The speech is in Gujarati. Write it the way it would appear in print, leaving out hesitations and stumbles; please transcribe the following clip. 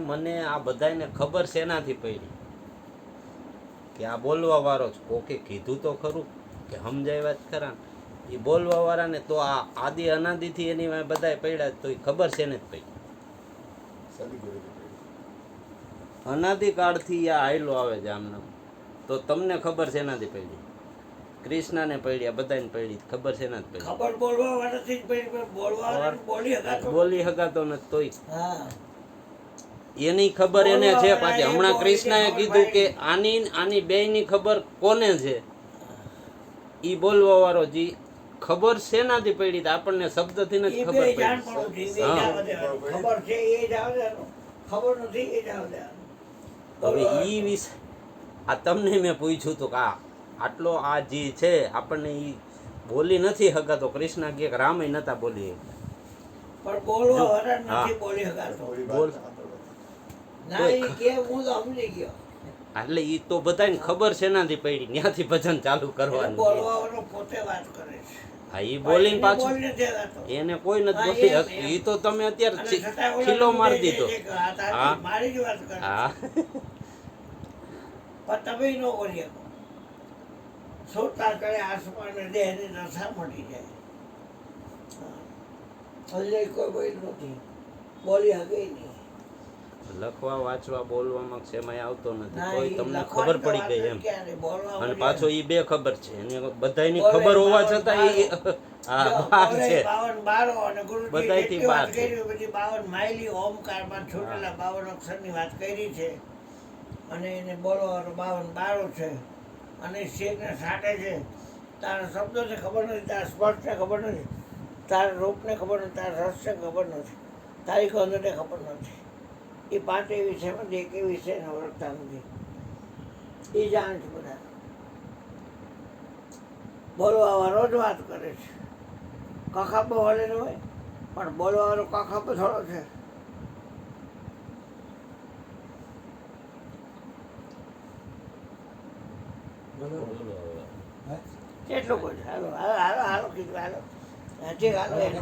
મને આ બધાને ખબર શેનાથી પડી કે આ બોલવા વાળો જ કોકે કીધું તો ખરું કે સમજાવ્યા જ ખરા એ બોલવા વાળાને તો આ આદિ અનાદિથી એની બધાય પડ્યા તો એ ખબર છે ને જ પડી અનાદિકાળથી આ આયલો આવે છે આમને તો તમને ખબર છે એનાથી પડી કૃષ્ણને પડ્યા બધાને પડી ખબર છે એના જ પડી ખબર બોલવા વાળાથી જ પડી પણ બોલવા વાળાને બોલી હગાતો નથી તોય એની ખબર એને છે પાછી હમણાં કૃષ્ણએ કીધું કે આની બેયની ખબર કોને છે ઈ બોલવા વાળો જી ખબર શેનાથી પડી આપણને શબ્દથી નથી ખબર પડી ખબર છે એ જ આવે ખબર નથી એ જ આવે હવે ઈ વિશે આ તમને મેં પૂછ્યું તો કે આટલો આ જી છે આપણને ઈ બોલી નથી હગાતો કૃષ્ણ કે રામે નતા બોલી પણ બોલવા વાળા નથી બોલી હગાતો બોલ ના ઈ કે હું તો સમજી ગયો એટલે ઈ તો બધાને ખબર છે નાથી પડી ત્યાંથી ભજન ચાલુ કરવાનું બોલવા વાળો પોતે વાત કરે છે હા ઈ બોલીને પાછું એને કોઈ નથી બોલી ઈ તો તમે અત્યારે ખીલો મારી દીધો હા મારી જ વાત કરે હા પણ તમે ન બોલી શકો સોતા કરે આસમાન દેહની નશા મટી જાય હજુ કોઈ બોલ નથી બોલી હગે નહીં લખવા વાંચવા બોલવામાં સમય આવતો નથી તોય તમને ખબર પડી ગઈ એમ અને પાછો ઈ બે ખબર છે એને બધાયની ખબર હોવા છતાં ઈ હા બાર છે 52 અને ગુરુજી બધાયથી બાર છે બધી 52 માઇલી ઓમકારમાં છૂટેલા 52 અક્ષરની વાત કરી છે અને એને બોલવાનો 52 છે અને શેખને સાટે છે તારા શબ્દોને ખબર નથી તારા સ્પર્શને ખબર નથી તારા રૂપને ખબર નથી તારા રસને ખબર નથી તારી ગંધને ખબર નથી એ પાંચ એવી છે એક એવી છે ને ઓળખતા નથી એ જાણ છે બધા બોલવા વાળો જ વાત કરે છે કખાપો વળે ન હોય પણ બોલવા વાળો કખાપો થોડો છે કેટલું બધું હાલો હાલો હાલો હાલો કીધું હાલો હજી હાલો એનો